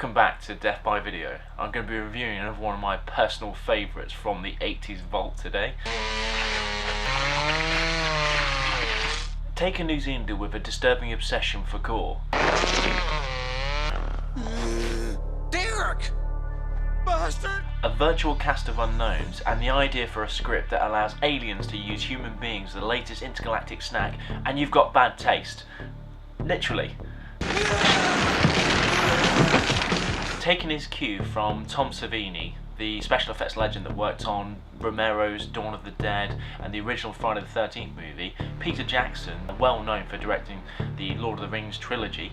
Welcome back to Death by Video. I'm going to be reviewing another one of my personal favourites from the 80s vault today. Take a New Zealander with a disturbing obsession for gore. Derek! Bastard! A virtual cast of unknowns and the idea for a script that allows aliens to use human beings as the latest intergalactic snack, and you've got bad taste. Literally. Taking his cue from Tom Savini, the special effects legend that worked on Romero's Dawn of the Dead and the original Friday the 13th movie, Peter Jackson, well known for directing the Lord of the Rings trilogy,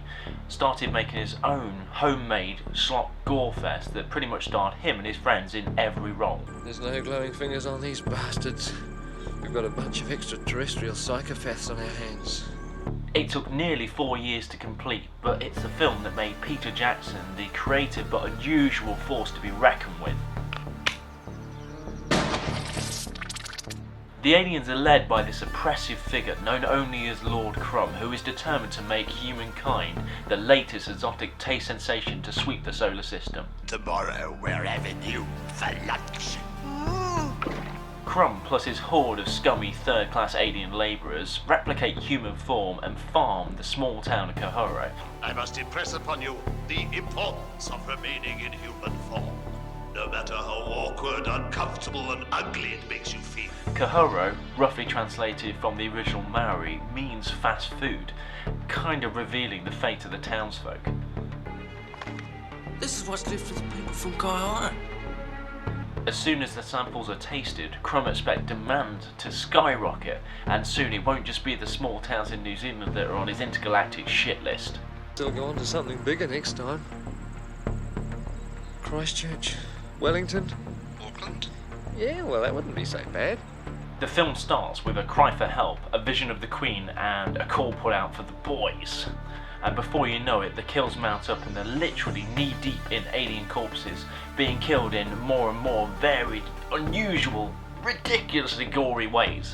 started making his own homemade slop gore fest that pretty much starred him and his friends in every role. There's no glowing fingers on these bastards. We've got a bunch of extraterrestrial psychopaths on our hands. It took nearly 4 years to complete, but it's a film that made Peter Jackson the creative but unusual force to be reckoned with. The aliens are led by this oppressive figure known only as Lord Crumb, who is determined to make humankind the latest exotic taste sensation to sweep the solar system. Tomorrow we're having you for lunch. Crumb plus his horde of scummy third-class alien labourers replicate human form and farm the small town of Kahoro. I must impress upon you the importance of remaining in human form, no matter how awkward, uncomfortable and ugly it makes you feel. Kahoro, roughly translated from the original Maori, means fast food, kind of revealing the fate of the townsfolk. This is what's left of the people from Kahoro. As soon as the samples are tasted, Crumb expect demand to skyrocket, and soon it won't just be the small towns in New Zealand that are on his intergalactic shit list. Still go on to something bigger next time. Christchurch, Wellington, Auckland? Yeah, well, that wouldn't be so bad. The film starts with a cry for help, a vision of the Queen, and a call put out for the boys. And before you know it, the kills mount up and they're literally knee-deep in alien corpses, being killed in more and more varied, unusual, ridiculously gory ways.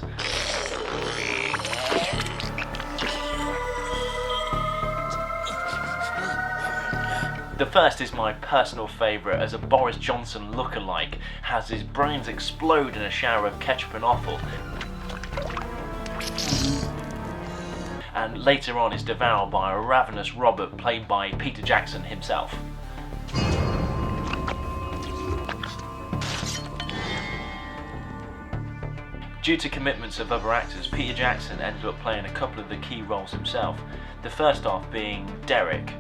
The first is my personal favourite, as a Boris Johnson lookalike has his brains explode in a shower of ketchup and offal, and later on is devoured by a ravenous Robert played by Peter Jackson himself. Due to commitments of other actors, Peter Jackson ended up playing a couple of the key roles himself, the first half being Derek.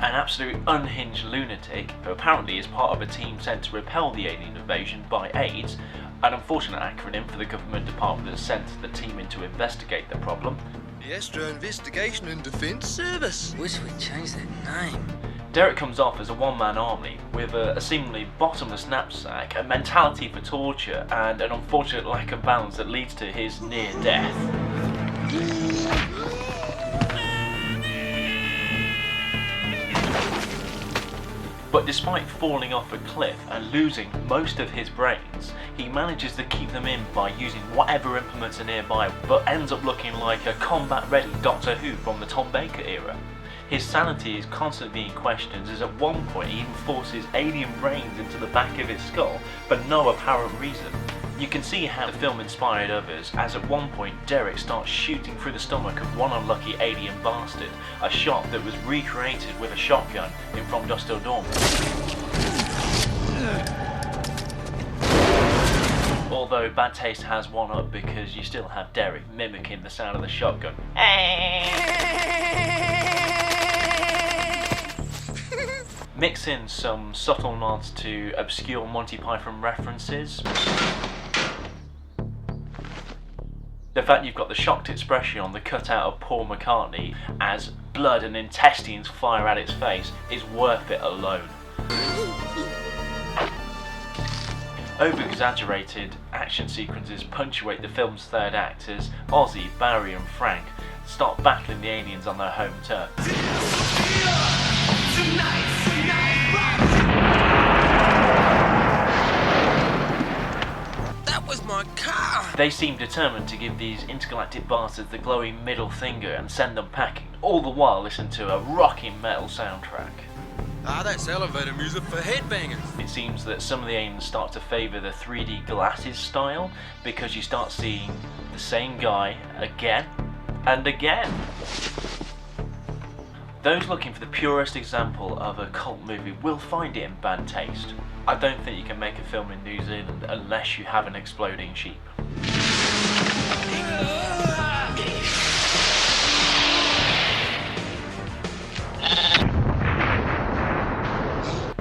An absolute unhinged lunatic who apparently is part of a team sent to repel the alien invasion by AIDS, an unfortunate acronym for the government department that sent the team in to investigate the problem. The Astro Investigation and Defence Service. Wish we'd changed that name. Derek comes off as a one-man army with a seemingly bottomless knapsack, a mentality for torture, and an unfortunate lack of balance that leads to his near death. But despite falling off a cliff and losing most of his brains, he manages to keep them in by using whatever implements are nearby, but ends up looking like a combat-ready Doctor Who from the Tom Baker era. His sanity is constantly being questioned, as at one point he even forces alien brains into the back of his skull for no apparent reason. You can see how the film inspired others, as at one point Derek starts shooting through the stomach of one unlucky alien bastard, a shot that was recreated with a shotgun in From Dusk Till Dawn. Although bad taste has one up, because you still have Derek mimicking the sound of the shotgun. Mix in some subtle nods to obscure Monty Python references. The fact you've got the shocked expression on the cutout of Paul McCartney as blood and intestines fire at its face is worth it alone. Over-exaggerated action sequences punctuate the film's third act as Ozzy, Barry and Frank start battling the aliens on their home turf. That was my car! They seem determined to give these intergalactic bastards the glowing middle finger and send them packing, all the while listening to a rocking metal soundtrack. Ah, that's elevator music for headbangers. It seems that some of the aliens start to favour the 3D glasses style because you start seeing the same guy again and again. Those looking for the purest example of a cult movie will find it in bad taste. I don't think you can make a film in New Zealand unless you have an exploding sheep.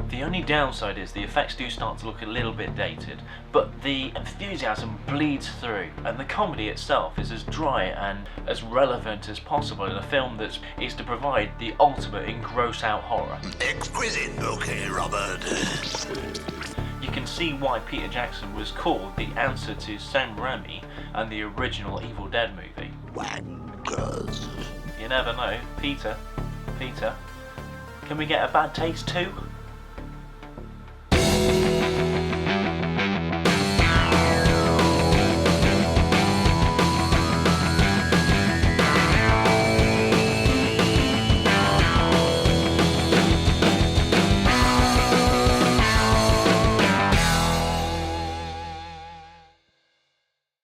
The only downside is the effects do start to look a little bit dated, but the enthusiasm bleeds through, and the comedy itself is as dry and as relevant as possible in a film that is to provide the ultimate in gross-out horror. Exquisite bouquet, Robert. You can see why Peter Jackson was called the answer to Sam Raimi and the original Evil Dead movie. Wankers. You never know. Peter, can we get a bad taste too?